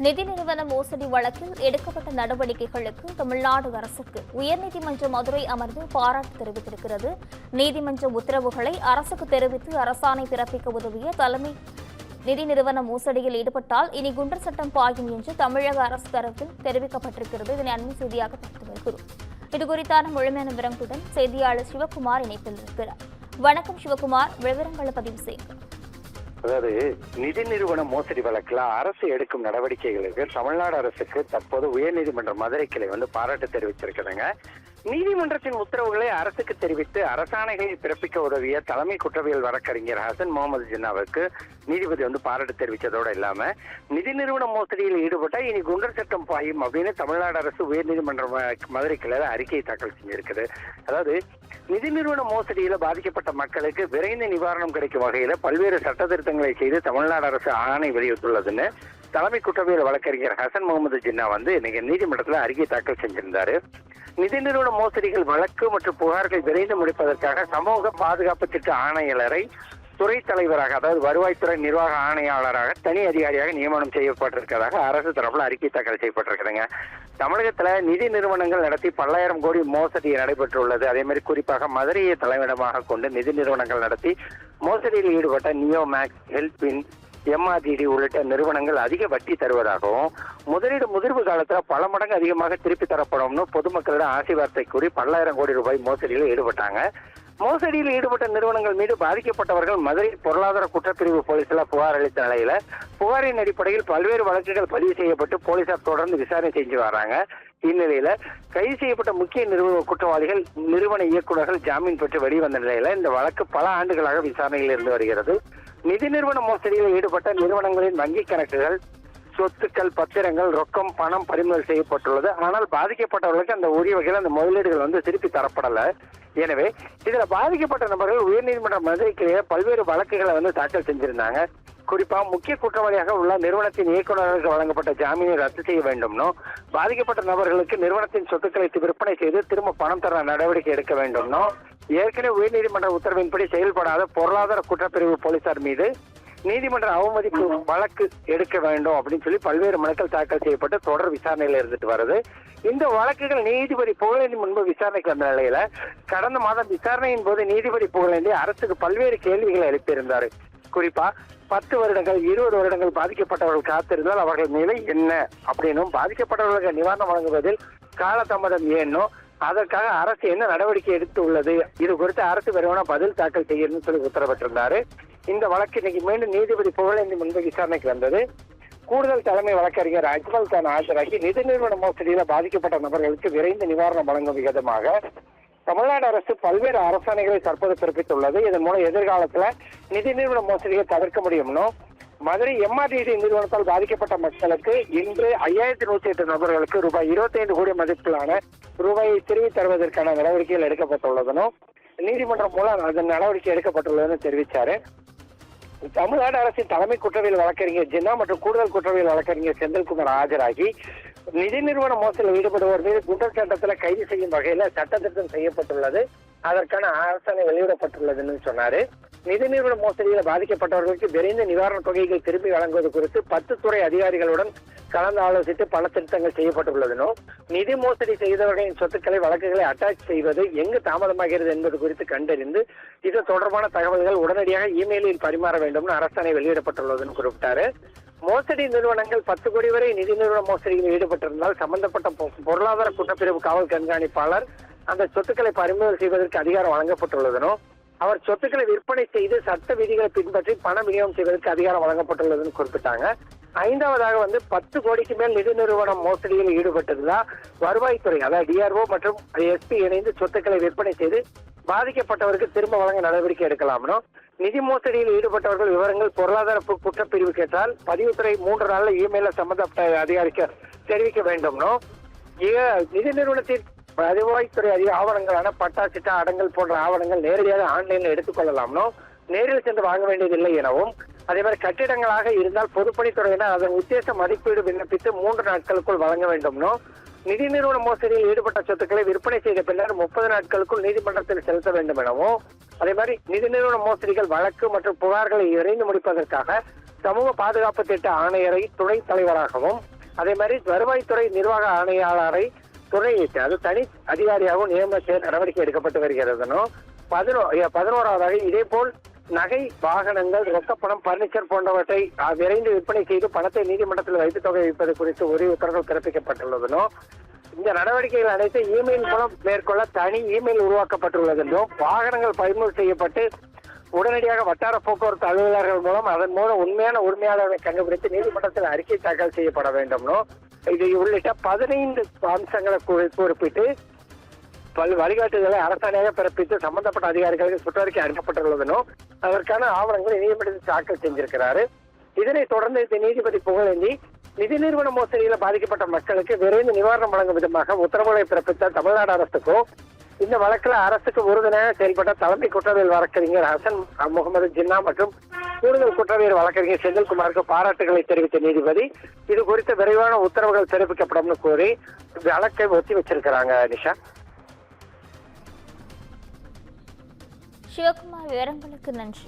நிதி நிறுவன மோசடி வழக்கில் எடுக்கப்பட்ட நடவடிக்கைகளுக்கு தமிழ்நாடு அரசுக்கு உயர்நீதிமன்ற மதுரை அமர்வு பாராட்டு தெரிவித்திருக்கிறது. நீதிமன்ற உத்தரவுகளை அரசுக்கு தெரிவித்து அரசாணை பிறப்பிக்க உதவிய தலைமை நிதி நிறுவன மோசடியில் ஈடுபட்டால் இனி குண்டர் சட்டம் பாயும் என்று தமிழக அரசு தரப்பில் தெரிவிக்கப்பட்டிருக்கிறது. இதனை அண்மை செய்தியாக பார்த்து வருகிறோம். இதுகுறித்தான முழுமையான விவரங்களுடன் செய்தியாளர் சிவகுமார் இணைப்பில் இருக்கிறார். வணக்கம் சிவகுமார், விவரங்களை பதிவு செய்யுங்கள். அதாவது நிதி நிறுவன மோசடி வழக்கில் அரசு எடுக்கும் நடவடிக்கைகளுக்கு தமிழ்நாடு அரசுக்கு தற்போது உயர்நீதிமன்ற மதுரை கிளை பாராட்டு தெரிவிச்சிருக்குதுங்க. நீதிமன்றத்தின் உத்தரவுகளை அரசுக்கு தெரிவித்து அரசாணைகளை பிறப்பிக்க உதவிய தலைமை குற்றவியல் வழக்கறிஞர் ஹசன் முகமது ஜின்னாவுக்கு நீதிபதி பாராட்டு தெரிவித்ததோடு இல்லாம நிதி நிறுவன மோசடியில் ஈடுபட்ட இனி குண்டர் சட்டம் பாயும் அப்படின்னு தமிழ்நாடு அரசு உயர்நீதிமன்ற மதுரை கிளையில அறிக்கையை தாக்கல் செஞ்சிருக்குது. அதாவது நிதி நிறுவன மோசடியில பாதிக்கப்பட்ட மக்களுக்கு விரைந்து நிவாரணம் கிடைக்கும் வகையில பல்வேறு சட்ட திருத்தங்களை செய்து தமிழ்நாடு அரசு ஆணை வெளியிட்டுள்ளதுன்னு தலைமை குற்றவியல் வழக்கறிஞர் ஹசன் முகமது ஜின்னா இன்னைக்கு நீதிமன்றத்தில் அறிக்கை தாக்கல் செஞ்சிருந்தாரு. நிதி நிறுவன மோசடிகள் வழக்கு மற்றும் புகார்கள் விரைந்து முடிப்பதற்காக சமூக பாதுகாப்பு திட்ட ஆணையாளரை துறை தலைவராக, அதாவது வருவாய்த்துறை நிர்வாக ஆணையாளராக தனி அதிகாரியாக நியமனம் செய்யப்பட்டிருக்கிறதாக அரசு தரப்புல அறிக்கை தாக்கல் செய்யப்பட்டிருக்குதுங்க. தமிழகத்துல நிதி நிறுவனங்கள் நடத்தி பல்லாயிரம் கோடி மோசடி நடைபெற்றுள்ளது. அதே மாதிரி குறிப்பாக மதுரையை தலைமையிடமாக கொண்டு நிதி நிறுவனங்கள் நடத்தி மோசடியில் ஈடுபட்ட நியோமேக்ஸ், ஹெல்பின், எம்ஆர்டிடி உள்ளிட்ட நிறுவனங்கள் அதிக வட்டி தருவதாகவும் முதலீடு முதிர்வு காலத்துல பல மடங்கு அதிகமாக திருப்பி தரப்படும்னு பொதுமக்களிடம் ஆசை வார்த்தை கூறி பல்லாயிரம் கோடி ரூபாய் மோசடியில் ஈடுபட்டாங்க. மோசடியில் ஈடுபட்ட நிறுவனங்கள் மீது பாதிக்கப்பட்டவர்கள் மதுரை பொருளாதார குற்றப்பிரிவு போலீஸ்ல புகார் அளித்த நிலையில புகாரின் அடிப்படையில் பல்வேறு வழக்குகள் பதிவு செய்யப்பட்டு போலீசார் தொடர்ந்து விசாரணை செஞ்சு வராங்க. இந்நிலையில கைது செய்யப்பட்ட முக்கிய குற்றவாளிகள், நிறுவன இயக்குநர்கள் ஜாமீன் பெற்று வெளிவந்த நிலையில இந்த வழக்கு பல ஆண்டுகளாக விசாரணையில் இருந்து வருகிறது. நிதி நிறுவன மோசடியில் ஈடுபட்ட நிறுவனங்களின் வங்கிக் கணக்குகள், சொத்துக்கள், பத்திரங்கள், ரொக்கம், பணம் பறிமுதல் செய்யப்பட்டுள்ளது. ஆனால் பாதிக்கப்பட்டவர்களுக்கு அந்த உரிய வகையில் அந்த முதலீடுகள் திருப்பி தரப்படல. எனவே இதுல பாதிக்கப்பட்ட நபர்கள் உயர்நீதிமன்ற மதுரை கிளையில பல்வேறு வழக்குகளை தாக்கல் செஞ்சிருந்தாங்க. குறிப்பா முக்கிய குற்றவாளியாக உள்ள நிறுவனத்தின் இயக்குநர்களுக்கு வழங்கப்பட்ட ஜாமீனை ரத்து செய்ய வேண்டும்னோ, பாதிக்கப்பட்ட நபர்களுக்கு நிறுவனத்தின் சொத்துக்களை விற்பனை செய்து திரும்ப பணம் தர நடவடிக்கை எடுக்க வேண்டும்னோ, ஏற்கனவே உயர்நீதிமன்ற உத்தரவின்படி செயல்படாத பொருளாதார குற்றப்பிரிவு போலீசார் மீது நீதிமன்ற அவமதிப்பு வழக்கு எடுக்க வேண்டும் அப்படின்னு சொல்லி பல்வேறு மனுக்கள் தாக்கல் செய்யப்பட்டு தொடர் விசாரணையில இருந்துட்டு வருது. இந்த வழக்குகள் நீதிபதி புகழேந்தி முன்பு விசாரணைக்கு வந்த நிலையில கடந்த மாதம் விசாரணையின் போது நீதிபதி புகழேந்தி அரசுக்கு பல்வேறு கேள்விகளை எழுப்பியிருந்தாரு. குறிப்பா 10 வருடங்கள் 20 வருடங்கள் பாதிக்கப்பட்டவர்கள் காத்திருந்தால் அவர்கள் நிலை என்ன அப்படின்னும், பாதிக்கப்பட்டவர்களுக்கு நிவாரணம் வழங்குவதில் காலதாமதம் ஏன்னோ, அதற்காக அரசு என்ன நடவடிக்கை எடுத்து உள்ளது, இது குறித்து அரசு விரைவான பதில் தாக்கல் செய்யணும்னு சொல்லி உத்தரவிட்டிருந்தாரு. இந்த வழக்கு இன்னைக்கு மீண்டும் நீதிபதி புகழேந்தி முன்பு விசாரணைக்கு வந்தது. கூடுதல் தலைமை வழக்கறிஞர் அஜ்மல் கான் ஆஜராகி நிதி நிறுவன மோசடியில பாதிக்கப்பட்ட நபர்களுக்கு விரைந்து நிவாரணம் வழங்கும் விதமாக தமிழ்நாடு அரசு பல்வேறு அரசாணைகளை தற்போது பிறப்பித்துள்ளது. இதன் மூலம் எதிர்காலத்துல நிதி நிறுவன மோசடியை தவிர்க்க முடியும்னோ, மதுரை எம்ஆர்டிடி நிறுவனத்தால் பாதிக்கப்பட்ட மக்களுக்கு இன்று 5108 நபர்களுக்கு ரூபாய் 25 கோடி மதிப்பிலான ரூபாயை திரும்பி தருவதற்கான நடவடிக்கைகள் எடுக்கப்பட்டுள்ளதுன்னு நீதிமன்றம் மூலம் அதன் நடவடிக்கை எடுக்கப்பட்டுள்ளதுன்னு தெரிவித்தாரு. தமிழ்நாடு அரசின் தலைமை குற்றவியல் வழக்கறிஞர் ஜின்னா மற்றும் கூடுதல் குற்றவியல் வழக்கறிஞர் செந்தில்குமார் ஆஜராகி நிதி நிறுவன மோசடியில் ஈடுபடுவோர் மீது குண்டர் சட்டத்தில் கைது செய்யும் வகையில சட்ட திருத்தம் செய்யப்பட்டுள்ளது, அதற்கான அரசாணை வெளியிடப்பட்டுள்ளதுன்னு சொன்னாரு. நிதி நிறுவன மோசடியில் பாதிக்கப்பட்டவர்களுக்கு விரைந்து நிவாரண தொகைகள் திரும்பி வழங்குவது குறித்து 10 துறை அதிகாரிகளுடன் கலந்து ஆலோசித்து பல திருத்தங்கள் செய்யப்பட்டுள்ளதுனோ, நிதி மோசடி செய்தவர்களின் சொத்துக்களை வழக்குகளை அட்டாச் செய்வது எங்கு தாமதமாகிறது என்பது குறித்து கண்டறிந்து இது தொடர்பான தகவல்கள் உடனடியாக இமெயிலில் பரிமாற வேண்டும்னு அரசாணை வெளியிடப்பட்டுள்ளதுன்னு குறிப்பிட்டாரு. மோசடி நிறுவனங்கள் 10 கோடி வரை நிதி நிறுவன மோசடியில் ஈடுபட்டிருந்தால் சம்பந்தப்பட்ட பொருளாதார குற்றப்பிரிவு காவல் கண்காணிப்பாளர் அந்த சொத்துக்களை பறிமுதல் செய்வதற்கு அதிகாரம் வழங்கப்பட்டுள்ளதுனோ, அவர் சொத்துக்களை விற்பனை செய்து சட்ட விதிகளை பின்பற்றி பண விநியோகம் செய்வதற்கு அதிகாரம் வழங்கப்பட்டுள்ளதுன்னு குறிப்பிட்டாங்க. 5வதாக 10 கோடிக்கு மேல் நிதி நிறுவனம் மோசடியில் ஈடுபட்டிருந்தா வருவாய்த்துறை, அதாவது டிஆர்ஓ மற்றும் எஸ்பி இணைந்து சொத்துக்களை விற்பனை செய்து பாதிக்கப்பட்டவருக்கு திரும்ப வழங்க நடவடிக்கை எடுக்கலாம்னோ, நிதி மோசடியில் ஈடுபட்டவர்கள் விவரங்கள் பொருளாதார குற்றப்பிரிவு கேட்டால் பதிவுத்துறை 3 நாள்ல இமெயில சம்பந்தப்பட்ட அதிகாரிக்கு தெரிவிக்க வேண்டும்னோ, நிதி நிறுவனத்தின் வருவாய்த்துறை ஆவணங்களான பட்டா, சிட்டா, அடங்கல் போன்ற ஆவணங்கள் நேரடியாக ஆன்லைன்ல எடுத்துக்கொள்ளலாம்னோ, நேரில் சென்று வாங்க வேண்டியதில்லை எனவும், அதே மாதிரி கட்டிடங்களாக இருந்தால் பொதுப்பணித்துறையினர் அதன் உத்தேச மதிப்பீடு விண்ணப்பித்து 3 நாட்களுக்குள் வழங்க வேண்டும்னோ, நிதி நிறுவன மோசடியில் ஈடுபட்ட சொத்துக்களை விற்பனை செய்த பின்னர் 30 நாட்களுக்குள் நீதிமன்றத்தில் செலுத்த வேண்டும் எனவும், அதே மாதிரி நிதி நிறுவன மோசடிகள் வழக்கு மற்றும் புகார்களை விரைந்து முடிப்பதற்காக சமூக பாதுகாப்பு திட்ட ஆணையரை துணைத் தலைவராகவும், அதே மாதிரி வருவாய்த்துறை நிர்வாக ஆணையாளரை துணை அது தனி அதிகாரியாகவும் நியமிக்க நடவடிக்கை எடுக்கப்பட்டு வருகிறதுனும் 11ஆவதாக இதே போல் நகை, வாகனங்கள், ரொக்கப்பணம், பர்னிச்சர் போன்றவற்றை விரைந்து விற்பனை செய்து பணத்தை நீதிமன்றத்தில் வைப்பு தொகை வைப்பது குறித்து ஒரு உத்தரவுகள் பிறப்பிக்கப்பட்டுள்ளதுனும், இந்த நடவடிக்கைகள் அனைத்து இமெயில் மூலம் மேற்கொள்ள தனி இமெயில் உருவாக்கப்பட்டுள்ளதென்றும், வாகனங்கள் பறிமுதல் செய்யப்பட்டு உடனடியாக வட்டார போக்குவரத்து அலுவலர்கள் மூலம் அதன் மூலம் உண்மையான உரிமையாளர்களை கண்டுபிடித்து நீதிமன்றத்தில் அறிக்கை தாக்கல் செய்யப்பட வேண்டும்னோ, இது உள்ளிட்ட 15 அம்சங்களை குறிப்பிட்டு பல வழிகாட்டுதலை அரசாணையாக பிறப்பித்து சம்பந்தப்பட்ட அதிகாரிகளுக்கு சுற்றறிக்கை அனுப்பப்பட்டுள்ளதனோ அதற்கான ஆவணங்களை நீதிமன்றத்தில் தாக்கல் செஞ்சிருக்கிறாரு. இதனைத் தொடர்ந்து இந்த நீதிபதி புகழேந்தி நிதி நிறுவன மோசடியில பாதிக்கப்பட்ட மக்களுக்கு விரைந்து நிவாரணம் வழங்கும் விதமாக உத்தரவுகளை பிறப்பித்த தமிழ்நாடு அரசுக்கோ, இந்த வழக்கில் அரசுக்கு உறுதுணையாக செயல்பட்ட தலைமை குற்றவியல் வழக்கறிஞர் ஹசன் முகமது ஜின்னா மற்றும் கூடுதல் குற்றவியல் வழக்கறிஞர் செந்தில்குமாருக்கு பாராட்டுகளை தெரிவித்த நீதிபதி இது குறித்த விரைவான உத்தரவுகள் பிறப்பிக்கப்படும் கூறி வழக்கை ஒத்தி வச்சிருக்கிறாங்க. நிஷா, சிவகுமார், விவரங்களுக்கு நன்றி.